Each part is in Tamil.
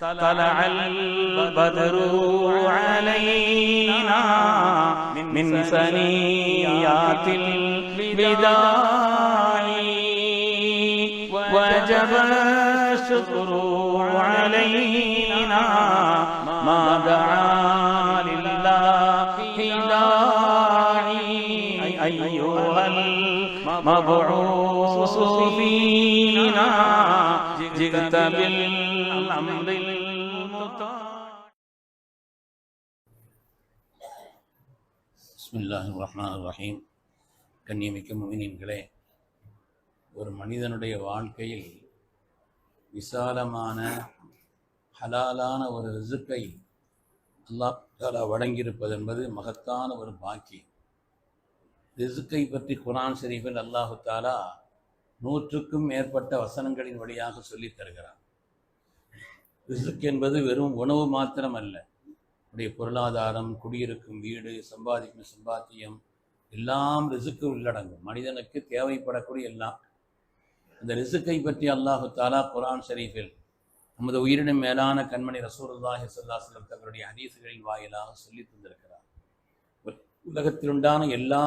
طلع البدر علينا من ثنيات الوداع وجب الشكر علينا ما دعا لله داعي أيها المبعوث فينا جئت بالأمر المطاع. பிஸ்மில்லாஹிர் ரஹ்மானிர் ரஹீம். கண்ணியமிக்க முஃமினீன்களே, ஒரு மனிதனுடைய வாழ்க்கையில் விசாலமான ஹலாலான ஒரு ரிசுக்கை அல்லாஹ் தஆலா வழங்கியிருப்பது என்பது மகத்தான ஒரு பாக்கியம். ரிசுக்கை பற்றி குர்ஆன் ஷரீஃபில் அல்லாஹு தஆலா 100க்கும் மேற்பட்ட வசனங்களின் வழியாக சொல்லித் தருகிறார். ரிசுக் என்பது வெறும் உணவு மாத்திரம் அல்ல. உடைய பொருளாதாரம், குடியிருக்கும் வீடு, சம்பாதிக்கும் சம்பாத்தியம் எல்லாம் ரிசுக்கு உள்ளடங்கும். மனிதனுக்கு தேவைப்படக்கூடிய எல்லாம். அந்த ரிசுக்கை பற்றி அல்லாஹு தஆலா குர்ஆன் ஷரீஃபில் நமது உயிரினும் மேலான கண்மணி ரசூலுல்லாஹி ஸல்லல்லாஹு அலைஹி வஸல்லம் தங்களுடைய ஹதீஸ்களின் வாயிலாக சொல்லி தந்திருக்கிறார். உலகத்தில் உண்டான எல்லா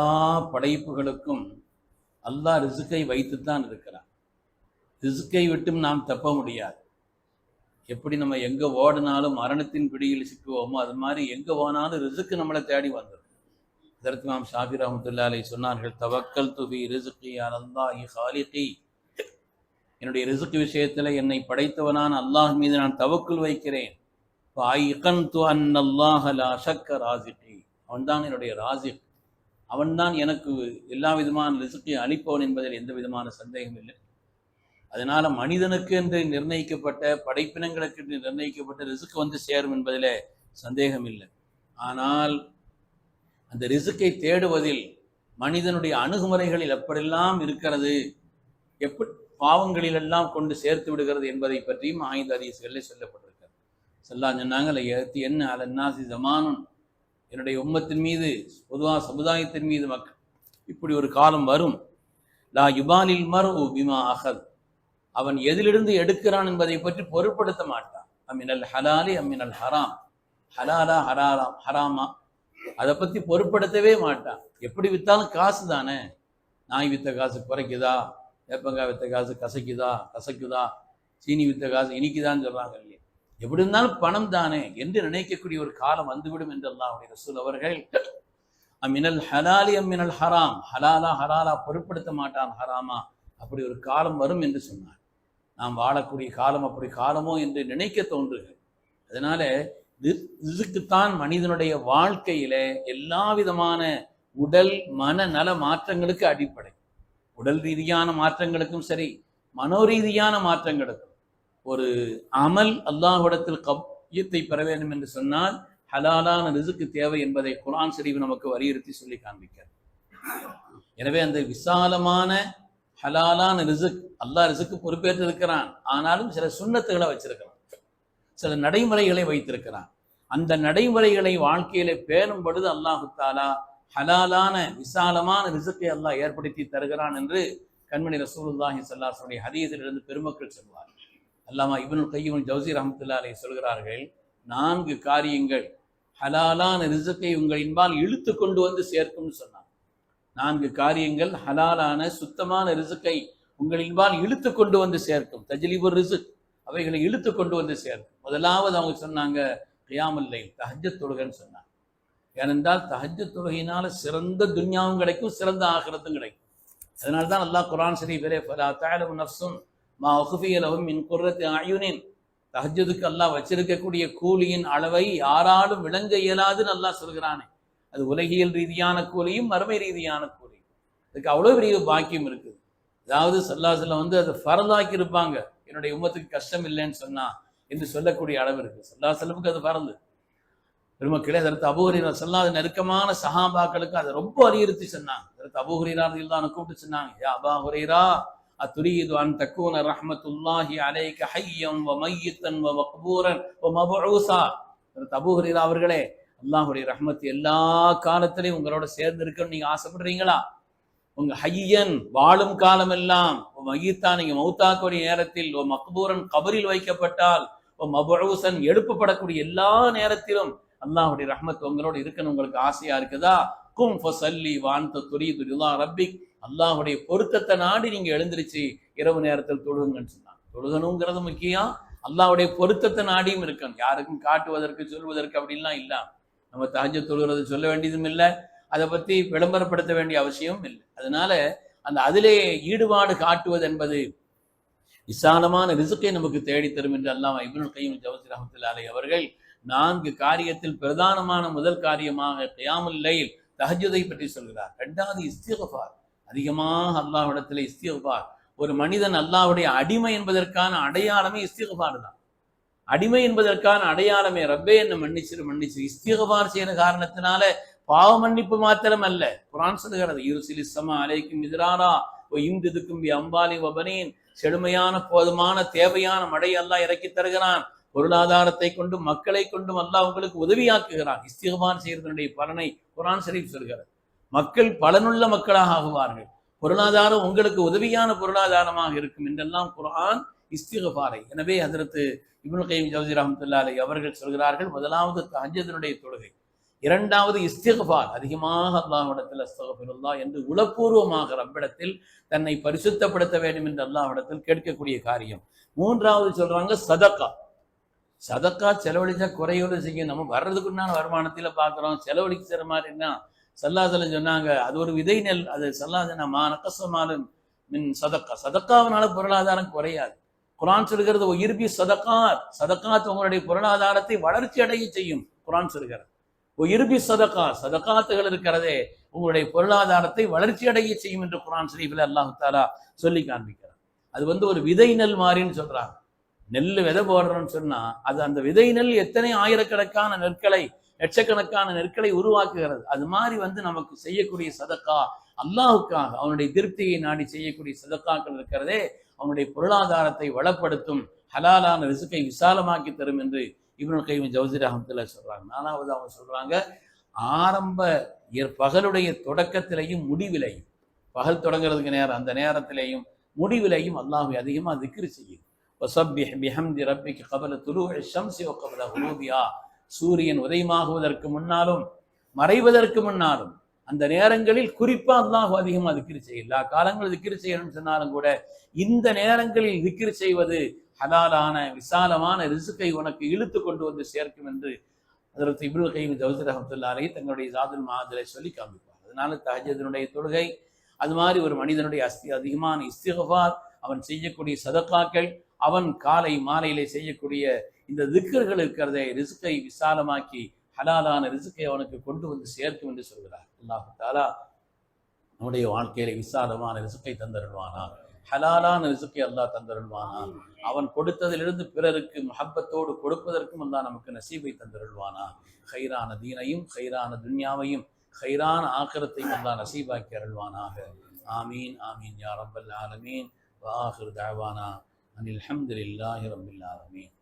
படைப்புகளுக்கும் அல்லாஹ் ரிசுக்கை வைத்துத்தான் இருக்கிறார். ரிசுக்கை விட்டும் நாம் தப்ப முடியாது. எப்படி நம்ம எங்கே ஓடினாலும் மரணத்தின் பிடியில் சிக்குவோமோ அது மாதிரி எங்கே போனாலும் ரிசுக்கு நம்மளை தேடி வந்துடும். இதற்கு இமாம் ஷாஃபி ரஹ்மத்துல்லாஹி அலைஹி சொன்னார்கள், தவக்கல்து ஃபீ ரிஸ்கி அலல்லாஹி ஹாலிகி. என்னுடைய ரிசுக்கு விஷயத்தில் என்னை படைத்தவனான அல்லாஹ் மீது நான் தவக்குல் வைக்கிறேன். ஃபஅய்கன்து அன்னல்லாஹ லா ஷக்க ராஸிகி. அவன்தான் என்னுடைய ராஸிக். அவன்தான் எனக்கு எல்லா விதமான ரிசுக்கை அளிப்பவன் என்பதில் எந்த விதமான சந்தேகம் இல்லை. அதனால மனிதனுக்கு என்று நிர்ணயிக்கப்பட்ட, படைப்பினங்களுக்கு என்று நிர்ணயிக்கப்பட்ட ரிசுக்கு வந்து சேரும் என்பதில் சந்தேகம் இல்லை. ஆனால் அந்த ரிசுக்கை தேடுவதில் மனிதனுடைய அணுகுமுறைகளில் எப்படியெல்லாம் இருக்கிறது, எப்படி பாவங்களிலெல்லாம் கொண்டு சேர்த்து விடுகிறது என்பதை பற்றியும் ஆய்ந்த ஹதீஸ்களில் சொல்லப்பட்டிருக்கிறது. ஸல்லல்லாஹு சொன்னாங்க, ஏத்தி என்ன அலன்னாசி ஜமானுன், என்னுடைய உம்மத்தின் மீது, பொதுவாக சமுதாயத்தின் மீது மக்கள் இப்படி ஒரு காலம் வரும். லா யுபாலில் மர்உ பிமா அஹத், அவன் எதிலிருந்து எடுக்கிறான் என்பதை பற்றி பொருட்படுத்த மாட்டான். அமினல் ஹலாலி அமினல் ஹராம், ஹலாலா ஹராமா, அதை பற்றி பொருட்படுத்தவே மாட்டான். எப்படி விற்றாலும் காசு தானே. நாய் விற்ற காசு குறைக்குதா, வேப்பங்காய் விற்ற காசு கசக்குதா, சீனி விற்ற காசு இனிக்குதான்னு சொல்றாங்க இல்லையா. எப்படி இருந்தாலும் பணம் தானே என்று நினைக்கக்கூடிய ஒரு காலம் வந்துவிடும் என்று அல்லாஹ்வுடைய ரசூல் அவர்கள் அமினல் ஹலாலி அமினல் ஹராம், ஹலாலா பொருட்படுத்த மாட்டான், ஹராமா, அப்படி ஒரு காலம் வரும் என்று சொன்னார். நாம் வாழக்கூடிய காலம் அப்படி காலமோ என்று நினைக்க தோன்றுகிறது. அதனால ரிசுக்குத்தான் மனிதனுடைய வாழ்க்கையில எல்லா விதமான உடல் மன நல மாற்றங்களுக்கு அடிப்படை. உடல் ரீதியான மாற்றங்களுக்கும் சரி, மனோரீதியான மாற்றங்களுக்கும். ஒரு அமல் அல்லாஹ்விடத்தில் கபூலியத்தை பெற வேண்டும் என்று சொன்னால் ஹலாலான ரிசுக்கு தேவை என்பதை குர்ஆன் ஷரீஃப் நமக்கு வலியுறுத்தி சொல்லி காண்பிக்கிறார். எனவே அந்த விசாலமான ஹலாலான ரிசுக், அல்லாஹ் ரிசுக்கு பொறுப்பேற்று இருக்கிறான். ஆனாலும் சில சுன்னத்துகளை வச்சிருக்கிறான், சில நடைமுறைகளை வைத்திருக்கிறான். அந்த நடைமுறைகளை வாழ்க்கையில பேணும் பொழுது அல்லாஹு தஆலா ஹலாலான விசாலமான ரிசுக்கை அல்லாஹ் ஏற்படுத்தி தருகிறான் என்று கண்மணி ரசூலுல்லாஹி ஸல்லல்லாஹு அலைஹி வஸல்லம் ஹதீஸிலிருந்து பெருமக்கள் சொல்வார். அல்லாமா இப்னுல் கய்யிம் ஜௌஸி ரஹ்மத்துல்லாஹி அலைஹி சொல்கிறார்கள், 4 காரியங்கள் ஹலாலான ரிசுக்கை உங்களின்பால் இழுத்து கொண்டு வந்து சேர்க்கும்னு சொன்னார். 4 காரியங்கள் ஹலாலான சுத்தமான ரிசுக்கை உங்களின்பால் இழுத்து கொண்டு வந்து சேர்க்கும். தஜ்லீபுர் ரிசுக், அவைகளை இழுத்து கொண்டு வந்து சேர்க்கும். முதலாவது அவங்க சொன்னாங்க கியாமுல் லைல், தஹஜ்ஜத் தொழுகைன்னு சொன்னாங்க. ஏனென்றால் தஹஜ்ஜத் தொழுகையினால சிறந்த துன்யாவும் கிடைக்கும், சிறந்த ஆகிரத்தும் கிடைக்கும். அதனால்தான் அல்லாஹ் குர்ஆன் ஷரீஃபிலே ஃபலா தஅலமு நஃப்ஸுன் மா உக்ஃபிய லஹும் மின் குர்ரத்தி அயுனின், தஹஜ்ஜுதுக்கு அல்லாஹ் வச்சிருக்கக்கூடிய கூலியின் அளவை யாராலும் விளங்க இயலாதுன்னு அல்லாஹ் சொல்கிறானே. அது உலகியல் ரீதியான கூலியும் மறுமை ரீதியான கூலியும். அதுக்கு அவ்வளோ பெரிய பாக்கியம் இருக்குது. அதாவது ஸல்லல்லாஹு அலைஹி வஸல்லம் அது ஃபர்தாக்கி இருப்பாங்க, என்னுடைய உம்மத்துக்கு கஷ்டம் இல்லைன்னு சொன்னா என்று சொல்லக்கூடிய அளவு இருக்கு. ஸல்லல்லாஹு அலைஹி வஸல்லம் அது ஃபர்து. பெருமக்களே, அதற்கு அபூ ஹுரைரா ஸல்லல்லாஹு நெருக்கமான சஹாபாக்களுக்கு அதை ரொம்ப வலியுறுத்தி சொன்னாங்க. அதற்கு அபூ ஹுரைரா ரலியல்லாஹு அன்ஹு கூப்பிட்டு சொன்னாங்க, யா அபா ஹுரைரா அத்துரீது அன் தக்கூன ரஹ்மத்துல்லாஹி அலைக ஹய்யம் வ மய்யித்தன் வ மக்பூரன் வ மபூஸா. அபூ ஹுரைரா அவர்களே, அல்லாஹ்வுடைய ரஹ்மத் எல்லா காலத்திலையும் உங்களோட சேர்ந்து இருக்கணும்னு நீங்க ஆசைப்படுறீங்களா? உங்க ஹய்யன் வாழும் காலம் எல்லாம், மய்யித்தா நீங்க மௌத்தாக்கூடிய நேரத்தில், மக்பூரன் கபரில் வைக்கப்பட்டால், மபூசன் எழுப்பப்படக்கூடிய எல்லா நேரத்திலும் அல்லாஹ்வுடைய ரஹ்மத் உங்களோட இருக்கணும் உங்களுக்கு ஆசையா இருக்குதா, கும் ஃபஸல்லி வான்த துரீது ரிலா ரப்பிக், அல்லாஹ்வுடைய பொருத்தத்தை நாடி நீங்க எழுந்திருச்சு இரவு நேரத்தில் தொழுகுங்கன்னு சொன்னாங்க. தொழுகணுங்கிறது முக்கியம், அல்லாஹ்வுடைய பொருத்தத்தை நாடியும் இருக்கணும். யாருக்கும் காட்டுவதற்கு சொல்வதற்கு அப்படின்லாம் இல்ல. நம்ம தஹஜ்ஜுத் தொழுகிறது சொல்ல வேண்டியதும் இல்லை, அதை பற்றி விளம்பரப்படுத்த வேண்டிய அவசியமும் இல்லை. அதனால அதிலே ஈடுபாடு காட்டுவது என்பது விசாலமான ரிசுக்கை நமக்கு தேடித்தரும் என்று அல்லாஹ் இப்னுல் கய்யிம் ஜௌஸி ரஹ்மத்துல்லாஹி அலைஹி அவர்கள் 4 காரியத்தில் பிரதானமான முதல் காரியமாக கியாமுல் லைல் தஹஜ்ஜுதை பற்றி சொல்கிறார். 2வது இஸ்திக்ஃபார், அதிகமாக அல்லாஹ்விடத்தில் இஸ்திக்ஃபார். ஒரு மனிதன் அல்லாஹ்வுடைய அடிமை என்பதற்கான அடையாளமே இஸ்திக்ஃபார் தான். அடிமை என்பதற்கான அடையாளமே ரப்பே என்ன மன்னிச்சு இஸ்திக்ஃபார் செய்யற காரணத்தினால பாவ மன்னிப்பு மாத்திரம் அல்ல, குர்ஆன் சொல்கிறது யுர்சிலிஸ் ஸமா அலைக்கும் மித்ராரா வ யும்திதுக்கும் பி அம்வாலி வ பனீன், செழுமையான போதுமான தேவையான மழை அல்லாஹ் இறக்கி தருகிறான், பொருளாதாரத்தை கொண்டு மக்களை கொண்டும் அல்லாஹ் உங்களுக்கு உதவியாக்குகிறான். இஸ்திக்ஃபார் செய்யறதனுடைய பலனை குர்ஆன் ஷரீஃப் சொல்கிறது. மக்கள் பலனுள்ள மக்களாக ஆகுவார்கள், பொருளாதாரம் உங்களுக்கு உதவியான பொருளாதாரமாக இருக்கும் என்றெல்லாம் குர்ஆன் இஸ்திக்ஃபாரை. எனவே ஹஜ்ரத் இப்னுல் கய்யிம் ஜௌஸி ரஹ்மத்துல்லாஹி அலைஹி அவர்கள் சொல்கிறார்கள், முதலாவது தஹஜ்ஜுடைய தொழுகை, 2வது இஸ்திக்ஃபார், அதிகமாக அல்லாஹ்விடத்தில் அஸ்தக்ஃபிருல்லாஹ் என்று உளப்பூர்வமாக ரப்பிடத்தில் தன்னை பரிசுத்தப்படுத்த வேண்டும் என்று அல்லாஹ்விடத்தில் கேட்கக்கூடிய காரியம். 3வது சொல்றாங்க சதக்கா. சதக்கா செலவழிச்சா குறையோடு செய்ய, நம்ம வர்றதுக்குண்டான வருமானத்தில பார்க்குறோம், செலவழிக்கிற மாதிரின்னா ஸல்லல்லாஹு சொன்னாங்க அது ஒரு விதை நெல், அது ஸல்லல்லாஹு மா நகஸமாலும் மின் சதக்கா, சதக்காவினால பொருளாதாரம் குறையாது. குர்ஆன் சொல்கிறது ஒயிர்பி சதக்காத், சதக்காத் உங்களுடைய பொருளாதாரத்தை வளர்ச்சி அடைய செய்யும். குர்ஆன் சொல்கிறது ஒயிர்பி சதக்கா, சதக்காத்துகள் இருக்கிறதே உங்களுடைய பொருளாதாரத்தை வளர்ச்சி அடைய செய்யும் என்று குர்ஆன் ஷரீஃபில் அல்லாஹ் தஆலா சொல்லி காண்பிக்கிறார். அது ஒரு விதை நெல் மாதிரின்னு சொல்றாங்க. நெல் விதை போடுறோம்னு சொன்னா அது அந்த விதை நெல் எத்தனை ஆயிரக்கணக்கான நெற்களை, லட்சக்கணக்கான நெற்களை உருவாக்குகிறது. அது மாதிரி நமக்கு செய்யக்கூடிய சதக்கா அல்லாஹுக்காக அவனுடைய திருப்தியை நாடி செய்யக்கூடிய சதக்காக்கள் இருக்கிறதே அவனுடைய பொருளாதாரத்தை வளப்படுத்தும், ஹலாலான ரிசுக்கை விசாலமாக்கி தரும் என்று இப்னுல் கய்யிம் ஜௌஸி ரஹ்மத்துல்லாஹி சொல்றாங்க. 4வது அவங்க சொல்றாங்க, ஆரம்ப பகலுடைய தொடக்கத்திலையும் முடிவிலையும், பகல் தொடங்குறதுக்கு நேரம் அந்த நேரத்திலேயும் முடிவிலையும் அல்லாஹ்வை அதிகமாக திக்ர் செய்யும். வஸப்பிஹ் பிஹம்தி ரப்பிக கபல துலூஇ ஷம்ஸி வ கபல குரூபிஹா, சூரியன் உதயமாகுவதற்கு முன்னாலும் மறைவதற்கு முன்னாலும் அந்த நேரங்களில் குறிப்பா அல்லாஹ் அதிகமாக திக்ர் செய்யும். எல்லா காலங்களும் திக்ர் செய்யணும்னு சொன்னாலும் கூட இந்த நேரங்களில் திக்ர் செய்வது ஹலாலான விசாலமான ரிசுக்கை உனக்கு இழுத்து கொண்டு வந்து சேர்க்கும் என்று ஹஜ்ரத் இப்னுல் கய்யிம் ஜௌஸி ரஹ்மத்துல்லாஹி அலைஹி தங்களுடைய ஜாதுல் மஆதிலே சொல்லி காண்பிப்பார். அதனால தஹஜ்ஜுடைய தொழுகை, அது மாதிரி ஒரு மனிதனுடைய அதிகமான இஸ்திக்ஃபார், அவன் செய்யக்கூடிய சதக்காக்கள், அவன் காலை மாலையிலே செய்யக்கூடிய இந்த திக்ர்கள் இருக்கிறதே ரிசுக்கை விசாலமாக்கி ஹலாலான ரிசுக்கை அவனுக்கு கொண்டு வந்து சேர்க்கும் என்று சொல்கிறார். அல்லாஹ் தஆலா நம்முடைய வாழ்க்கையில விசாலமான ரிசுக்கை தந்தருள்வானா, ஹலாலான ரிசுக்கை அல்லாஹ் தந்தருள்வானா, அவன் கொடுத்ததிலிருந்து பிறருக்கு முஹப்பத்தோடு கொடுப்பதற்கும் அல்லாஹ் நமக்கு நசீபை தந்தருள்வானா, கைரான தீனையும் கைரான துன்யாவையும் கைரான ஆக்கிரத்தையும் அல்லாஹ் நசீபாக்கி அருள்வானாக. ஆமீன் ஆமீன் யா ரப்பல் ஆலமீன். வ ஆகிரு தஅவானா அனில் ஹம்துலில்லாஹி ரப்பில் ஆலமீன்.